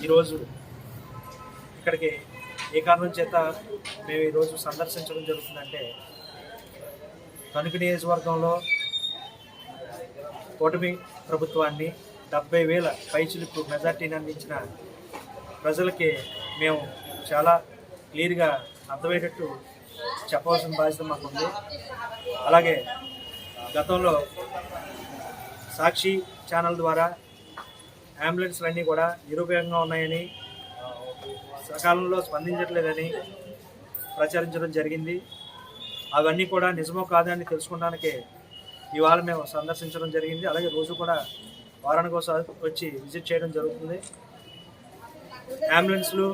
ఈరోజు ఇక్కడికి ఏ కారణం చేత మేము ఈరోజు సందర్శించడం జరుగుతుందంటే, తణుకు నియోజకవర్గంలో కూటమి ప్రభుత్వాన్ని 70,000 పైచిలకు మెజార్టీని అందించిన ప్రజలకి మేము చాలా క్లియర్గా అర్థమయ్యేటట్టు చెప్పవలసిన బాధ్యత మాకుంది. అలాగే గతంలో సాక్షి ఛానల్ ద్వారా అంబులెన్స్లన్నీ కూడా నిరుపయోగంగా ఉన్నాయని, సకాలంలో స్పందించట్లేదని ప్రచారించడం జరిగింది. అవన్నీ కూడా నిజమో కాదని తెలుసుకోవడానికి ఇవాళ మేము సందర్శించడం జరిగింది. అలాగే రోజు కూడా వారానికి ఒకసారి వచ్చి విజిట్ చేయడం జరుగుతుంది. అంబులెన్స్లు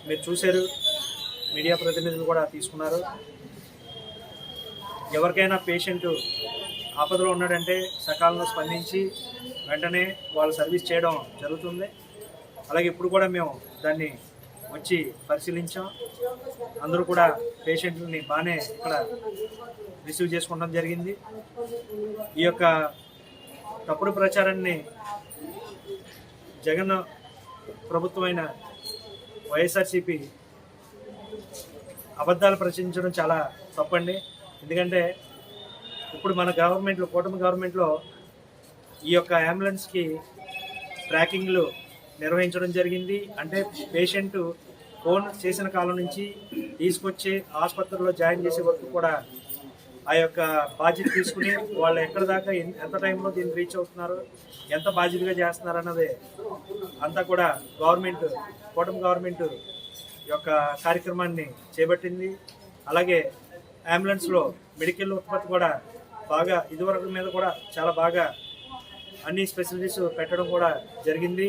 మీరు చూశారు, మీడియా ప్రతినిధులు కూడా తీసుకున్నారు. ఎవరికైనా పేషెంట్ ఆపదలో ఉన్నాడంటే సకాలంలో స్పందించి వెంటనే వాళ్ళు సర్వీస్ చేయడం జరుగుతుంది. అలాగే ఇప్పుడు కూడా మేము దాన్ని వచ్చి పరిశీలించాం. అందరూ కూడా పేషెంట్లని బాగానే ఇక్కడ రిసీవ్ చేసుకోవడం జరిగింది. ఈ యొక్క తప్పుడు ప్రచారాన్ని జగన్ ప్రభుత్వమైన వైఎస్ఆర్సీపీ అబద్ధాలు ప్రచురించడం చాలా తప్పండి. ఎందుకంటే ఇప్పుడు మన గవర్నమెంట్లో, కూటమి గవర్నమెంట్లో ఈ యొక్క అంబులెన్స్కి ట్రాకింగ్లు నిర్వహించడం జరిగింది. అంటే పేషెంట్ ఫోన్ చేసిన కాలం నుంచి తీసుకొచ్చి ఆసుపత్రిలో జాయిన్ చేసే వరకు కూడా ఆ యొక్క బాధ్యత తీసుకుని వాళ్ళు ఎక్కడ దాకా ఎంత టైంలో దీన్ని రీచ్ అవుతున్నారు, ఎంత బాధ్యతగా చేస్తున్నారు అన్నది అంతా కూడా గవర్నమెంట్, కూటమి గవర్నమెంట్ యొక్క కార్యక్రమాన్ని చేపట్టింది. అలాగే అంబులెన్స్లో మెడికల్ ఉత్పత్తి కూడా బాగా ఇదివరకు మీద కూడా చాలా బాగా అన్ని ఫెసిలిటీస్ పెట్టడం కూడా జరిగింది.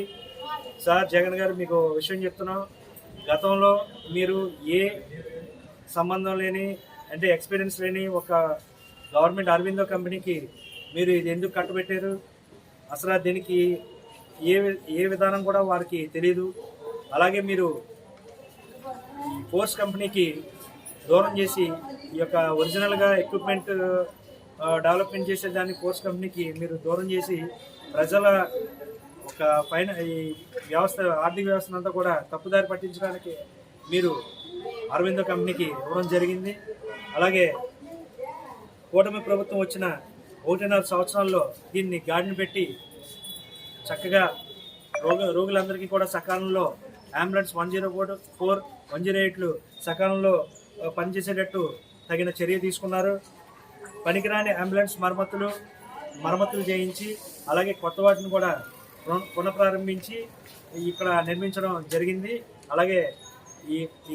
సార్ జగన్ గారు, మీకు విషయం చెప్తున్నాం, గతంలో మీరు ఏ సంబంధం లేని, అంటే ఎక్స్పీరియన్స్ లేని ఒక గవర్నమెంట్ అరవిందో కంపెనీకి మీరు ఇది ఎందుకు కట్టబెట్టారు, అసలు దీనికి ఏ విధానం కూడా వారికి తెలియదు. అలాగే మీరు ఫోర్స్ కంపెనీకి దూరం చేసి ఈ యొక్క ఒరిజినల్గా ఎక్విప్మెంట్ డెవలప్మెంట్ చేసే దాన్ని ఫోర్స్ కంపెనీకి మీరు దూరం చేసి ప్రజల ఒక ఈ వ్యవస్థ, ఆర్థిక వ్యవస్థనంతా కూడా తప్పుదారి పట్టించడానికి మీరు అరవిందో కంపెనీకి ఇవ్వడం జరిగింది. అలాగే కూటమి ప్రభుత్వం వచ్చిన 1.5 సంవత్సరాల్లో దీన్ని గాడిని పెట్టి చక్కగా రోగులందరికీ కూడా సకాలంలో అంబులెన్స్ 104, 108లు సకాలంలో పనిచేసేటట్టు తగిన చర్య తీసుకున్నారు. పనికిరాని అంబులెన్స్ మరమ్మతులు చేయించి అలాగే కొత్త వాటిని కూడా పునఃప్రారంభించి ఇక్కడ నిర్మించడం జరిగింది. అలాగే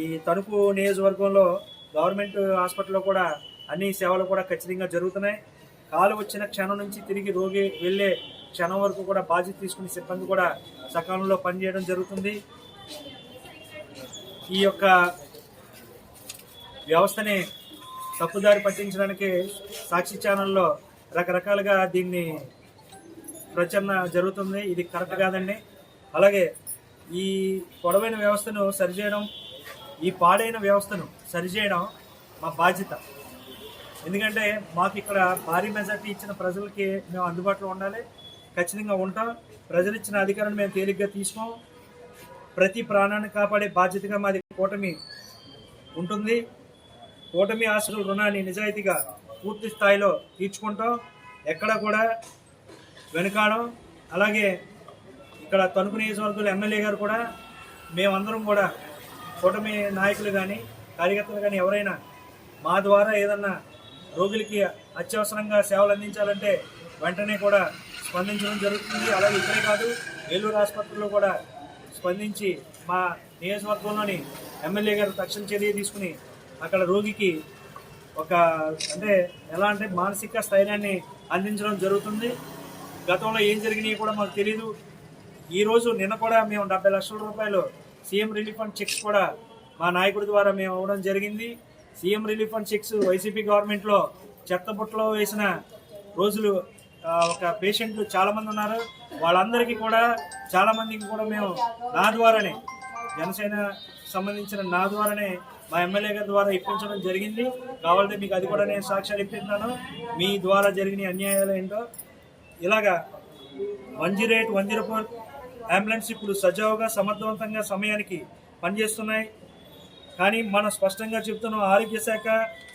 ఈ తణుకు నియోజకవర్గంలో గవర్నమెంట్ హాస్పిటల్లో కూడా అన్ని సేవలు కూడా ఖచ్చితంగా జరుగుతున్నాయి. కాలు వచ్చిన క్షణం నుంచి తిరిగి రోగి వెళ్ళే క్షణం వరకు కూడా బాధ్యత తీసుకునే సిబ్బంది కూడా సకాలంలో పనిచేయడం జరుగుతుంది. ఈ యొక్క వ్యవస్థని తప్పుదారి పట్టించడానికి సాక్షి ఛానల్లో రకరకాలుగా దీన్ని ప్రచారణ జరుగుతుంది. ఇది కరెక్ట్ కాదండి. అలాగే ఈ పొడవైన వ్యవస్థను సరిచేయడం, ఈ పాడైన వ్యవస్థను సరిచేయడం మా బాధ్యత. ఎందుకంటే మాకు ఇక్కడ భారీ మెజార్టీ ఇచ్చిన ప్రజలకి మేము అందుబాటులో ఉండాలి, ఖచ్చితంగా ఉంటాం. ప్రజలు ఇచ్చిన అధికారాన్ని మేము తేలిగ్గా తీసుకోం. ప్రతి ప్రాణాన్ని కాపాడే బాధ్యతగా మాది కూటమి ఉంటుంది. కూటమి ఆశల రుణాన్ని నిజాయితీగా పూర్తి స్థాయిలో తీర్చుకుంటాం, ఎక్కడ కూడా వెనుకాడం. అలాగే ఇక్కడ తణుకు నియోజకవర్గంలో ఎమ్మెల్యే గారు కూడా, మేమందరం కూడా కూటమి నాయకులు కానీ కార్యకర్తలు కానీ ఎవరైనా మా ద్వారా ఏదన్నా రోగులకి అత్యవసరంగా సేవలు అందించాలంటే వెంటనే కూడా స్పందించడం జరుగుతుంది. అలాగే ఇక్కడే కాదు, ఏలూరు ఆసుపత్రిలో కూడా స్పందించి మా నియోజకవర్గంలోని ఎమ్మెల్యే గారు తక్షణ చర్య తీసుకుని అక్కడ రోగికి ఒక ఎలా అంటే మానసిక స్థైర్యాన్ని అందించడం జరుగుతుంది. గతంలో ఏం జరిగినాయి కూడా మాకు తెలీదు. ఈరోజు నిన్న కూడా మేము 70 లక్షల రూపాయలు సీఎం రిలీఫ్ ఫండ్ చెక్స్ కూడా మా నాయకుడి ద్వారా మేము ఇవ్వడం జరిగింది. CM relief fund checks YCP గవర్నమెంట్లో చెత్తబుట్టలో వేసిన రోజులు ఒక పేషెంట్లు చాలామంది ఉన్నారు. వాళ్ళందరికీ కూడా చాలామందికి కూడా మేము నా ద్వారానే, జనసేన సంబంధించిన నా ద్వారానే మా ఎమ్మెల్యే గారి ద్వారా ఇప్పించడం జరిగింది. కావాలంటే మీకు అది కూడా నేను సాక్ష్యాలు ఇప్పిస్తున్నాను. మీ ద్వారా జరిగిన అన్యాయాలు ఏంటో. ఇలాగా 108, 104 అంబులెన్స్ ఇప్పుడు సజావుగా సమర్థవంతంగా సమయానికి పనిచేస్తున్నాయి. కానీ మనం స్పష్టంగా చెప్తున్నాం, ఆరోగ్య శాఖ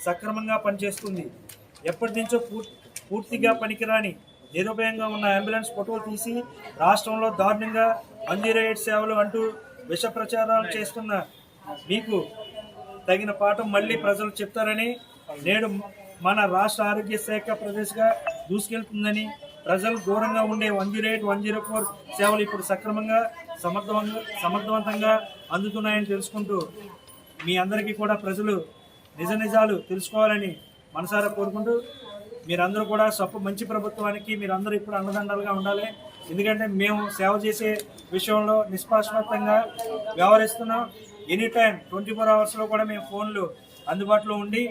సక్రమంగా పనిచేస్తుంది. ఎప్పటి నుంచో పూర్తిగా పనికిరాని నిరుపయంగా ఉన్న అంబులెన్స్ ఫోటోలు తీసి రాష్ట్రంలో దారుణంగా 108 సేవలు అంటూ విష ప్రచారాలు చేస్తున్న మీకు తగిన పాఠం మళ్ళీ ప్రజలు చెప్తారని, నేడు మన రాష్ట్ర ఆరోగ్య శాఖ ప్రదేశ్గా దూసుకెళ్తుందని, ప్రజలు దూరంగా ఉండే 108, 104 సేవలు ఇప్పుడు సక్రమంగా సమర్థవంతంగా అందుతున్నాయని తెలుసుకుంటూ మీ అందరికీ కూడా ప్రజలు నిజాలు తెలుసుకోవాలని మనసారా కోరుకుంటూ, మీరందరూ కూడా మంచి ప్రభుత్వానికి మీరందరూ ఇప్పుడు అండదండలుగా ఉండాలి. ఎందుకంటే మేము సేవ చేసే విషయంలో నిష్పక్షపాతంగా వ్యవహరిస్తున్నాం. ఎనీ టైం 24 అవర్స్లో కూడా మేము ఫోన్లు అందుబాటులో ఉండి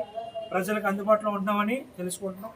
ప్రజలకు అందుబాటులో ఉంటామని తెలియపరుస్తున్నాం.